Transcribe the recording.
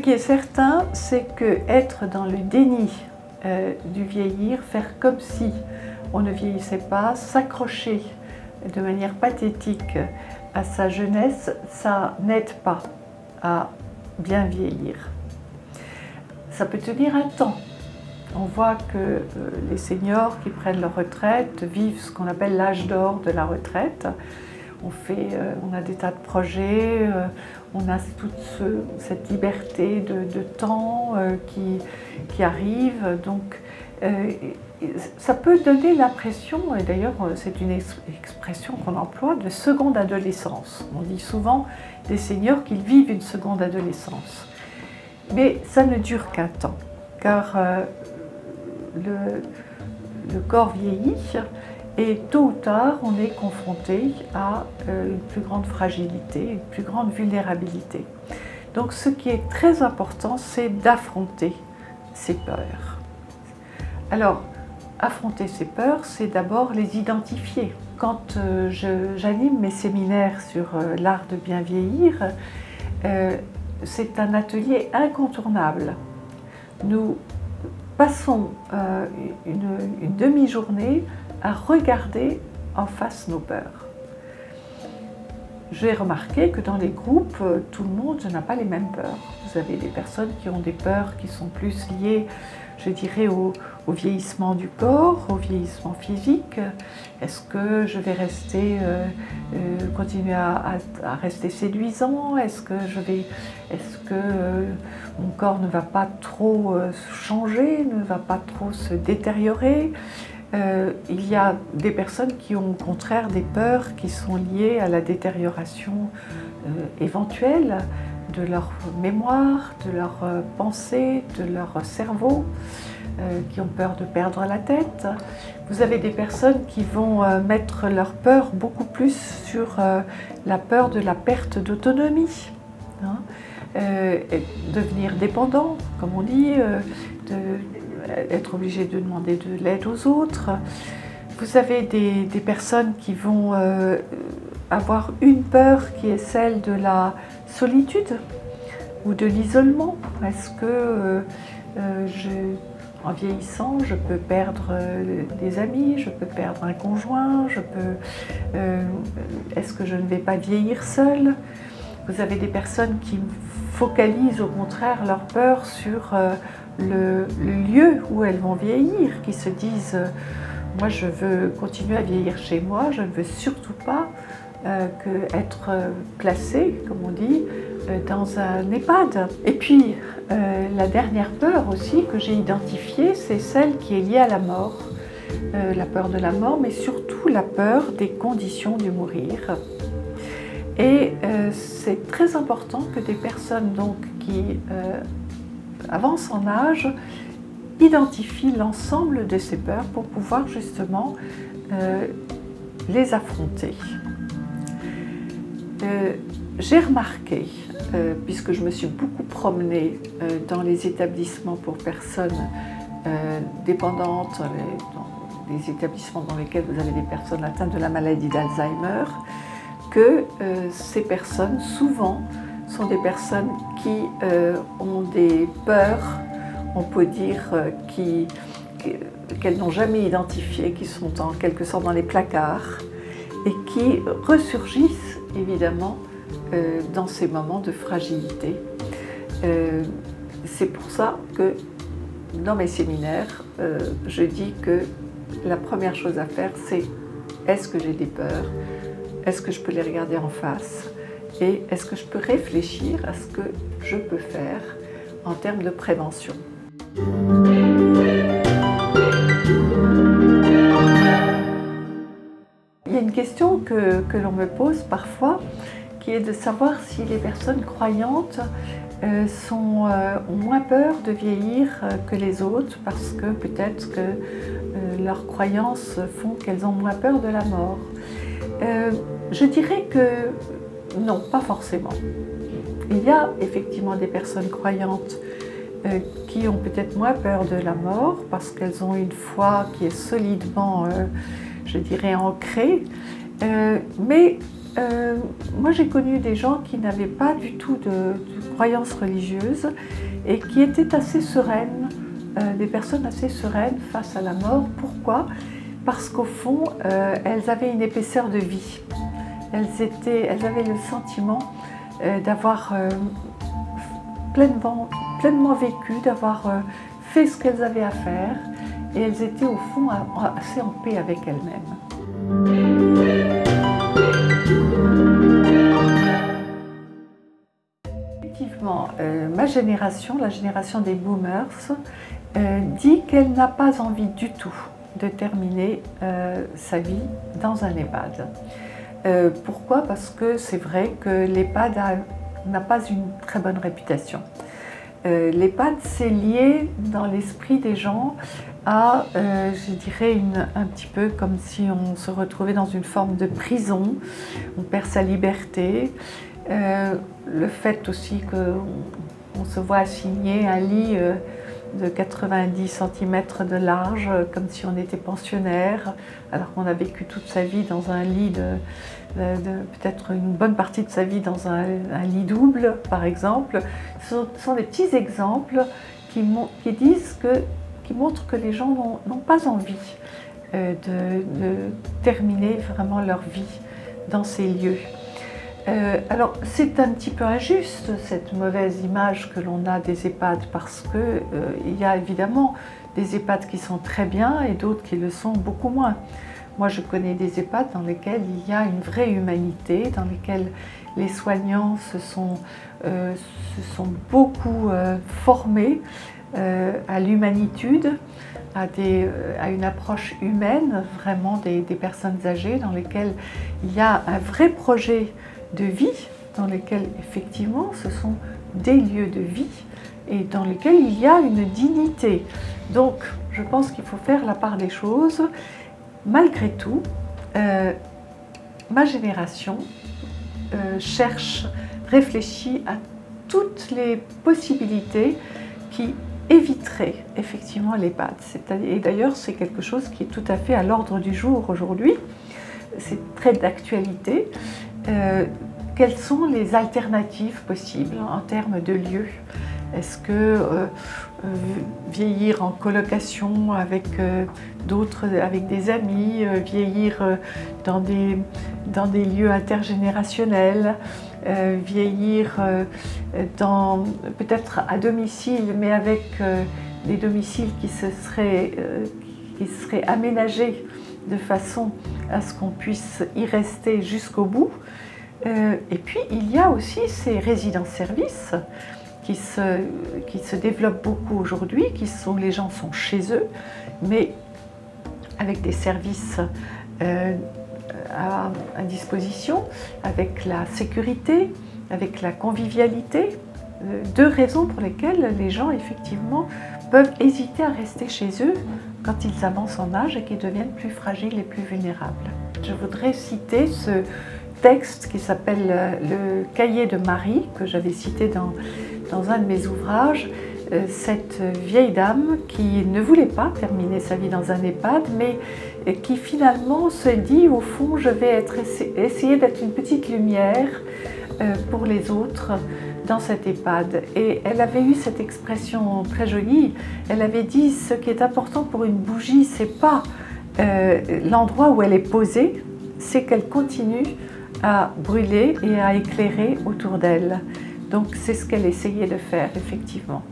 qui est certain, c'est que être dans le déni du vieillir, faire comme si on ne vieillissait pas, s'accrocher de manière pathétique à sa jeunesse, ça n'aide pas à bien vieillir. Ça peut tenir un temps. On voit que les seniors qui prennent leur retraite vivent ce qu'on appelle l'âge d'or de la retraite. On a des tas de projets, on a toute cette liberté de temps qui arrive. Donc, ça peut donner l'impression, et d'ailleurs c'est une expression qu'on emploie, de seconde adolescence. On dit souvent des seniors qu'ils vivent une seconde adolescence. Mais ça ne dure qu'un temps, car le corps vieillit et tôt ou tard on est confronté à une plus grande fragilité, une plus grande vulnérabilité. Donc ce qui est très important, c'est d'affronter ces peurs. Alors, affronter ces peurs, c'est d'abord les identifier. Quand j'anime mes séminaires sur l'art de bien vieillir, c'est un atelier incontournable. Nous passons une demi-journée à regarder en face nos peurs. J'ai remarqué que dans les groupes, tout le monde n'a pas les mêmes peurs. Vous avez des personnes qui ont des peurs qui sont plus liées, je dirais, au vieillissement du corps, au vieillissement physique. Est-ce que je vais continuer à rester séduisant? Est-ce que mon corps ne va pas trop changer, ne va pas trop se détériorer? Il y a des personnes qui ont au contraire des peurs qui sont liées à la détérioration éventuelle de leur mémoire, de leur pensée, de leur cerveau, qui ont peur de perdre la tête. Vous avez des personnes qui vont mettre leur peur beaucoup plus sur la peur de la perte d'autonomie, hein, devenir dépendant, comme on dit, être obligé de demander de l'aide aux autres. Vous avez des personnes qui vont avoir une peur qui est celle de la solitude ou de l'isolement. Est-ce que en vieillissant, je peux perdre des amis, je peux perdre un conjoint, est-ce que je ne vais pas vieillir seule? Vous avez des personnes qui focalisent au contraire leur peur sur le lieu où elles vont vieillir, qui se disent moi je veux continuer à vieillir chez moi, je ne veux surtout pas être placée, comme on dit, dans un EHPAD. Et puis la dernière peur aussi que j'ai identifiée, c'est celle qui est liée à la mort, la peur de la mort, mais surtout la peur des conditions du mourir. Et c'est très important que des personnes donc qui avancent en âge identifient l'ensemble de ces peurs pour pouvoir justement les affronter. J'ai remarqué, puisque je me suis beaucoup promenée dans les établissements pour personnes dépendantes, dans les établissements dans lesquels vous avez des personnes atteintes de la maladie d'Alzheimer, que ces personnes, souvent, sont des personnes qui ont des peurs, on peut dire, qu'elles n'ont jamais identifiées, qui sont en quelque sorte dans les placards et qui ressurgissent évidemment dans ces moments de fragilité. C'est pour ça que dans mes séminaires, je dis que la première chose à faire, c'est est-ce que j'ai des peurs? Est-ce que je peux les regarder en face? Et est-ce que je peux réfléchir à ce que je peux faire en termes de prévention? Il y a une question que l'on me pose parfois, qui est de savoir si les personnes croyantes ont moins peur de vieillir que les autres, parce que peut-être que leurs croyances font qu'elles ont moins peur de la mort. Je dirais que non, pas forcément. Il y a effectivement des personnes croyantes qui ont peut-être moins peur de la mort parce qu'elles ont une foi qui est solidement, je dirais, ancrée. Mais Moi j'ai connu des gens qui n'avaient pas du tout de croyances religieuses et qui étaient assez sereines, des personnes assez sereines face à la mort. Pourquoi? Parce qu'au fond, elles avaient une épaisseur de vie. Elles avaient le sentiment d'avoir pleinement vécu, d'avoir fait ce qu'elles avaient à faire, et elles étaient au fond assez en paix avec elles-mêmes. Effectivement, ma génération, la génération des boomers, dit qu'elle n'a pas envie du tout de terminer sa vie dans un EHPAD. Pourquoi? Parce que c'est vrai que l'EHPAD n'a pas une très bonne réputation. L'EHPAD, c'est lié dans l'esprit des gens à, je dirais, un petit peu comme si on se retrouvait dans une forme de prison, on perd sa liberté. Le fait aussi qu'on se voit assigner un lit de 90 cm de large, comme si on était pensionnaire, alors qu'on a vécu toute sa vie dans un lit peut-être une bonne partie de sa vie dans un lit double, par exemple. Ce sont des petits exemples qui montrent que les gens n'ont pas envie de terminer vraiment leur vie dans ces lieux. Alors c'est un petit peu injuste cette mauvaise image que l'on a des EHPAD, parce qu'il y a évidemment des EHPAD qui sont très bien et d'autres qui le sont beaucoup moins. Moi je connais des EHPAD dans lesquels il y a une vraie humanité, dans lesquels les soignants se sont beaucoup formés à l'humanitude, à une approche humaine vraiment des personnes âgées, dans lesquelles il y a un vrai projet de vie, dans lesquels effectivement ce sont des lieux de vie et dans lesquels il y a une dignité. Donc je pense qu'il faut faire la part des choses. Malgré tout, ma génération réfléchit à toutes les possibilités qui éviteraient effectivement l'EHPAD. Et d'ailleurs c'est quelque chose qui est tout à fait à l'ordre du jour aujourd'hui, c'est très d'actualité. Quelles sont les alternatives possibles en termes de lieux? Est-ce que vieillir en colocation avec avec des amis, vieillir dans des lieux intergénérationnels, vieillir peut-être à domicile, mais avec des domiciles qui seraient aménagés de façon à ce qu'on puisse y rester jusqu'au bout. Et puis il y a aussi ces résidences-services qui se développent beaucoup aujourd'hui, où les gens sont chez eux, mais avec des services à disposition, avec la sécurité, avec la convivialité. Deux raisons pour lesquelles les gens effectivement peuvent hésiter à rester chez eux quand ils avancent en âge et qu'ils deviennent plus fragiles et plus vulnérables. Je voudrais citer ce texte qui s'appelle le cahier de Marie, que j'avais cité dans un de mes ouvrages. Cette vieille dame qui ne voulait pas terminer sa vie dans un EHPAD, mais qui finalement se dit au fond, je vais essayer d'être une petite lumière pour les autres dans cet EHPAD. Et elle avait eu cette expression très jolie, elle avait dit: ce qui est important pour une bougie, c'est pas l'endroit où elle est posée, c'est qu'elle continue à brûler et à éclairer autour d'elle. Donc c'est ce qu'elle essayait de faire effectivement.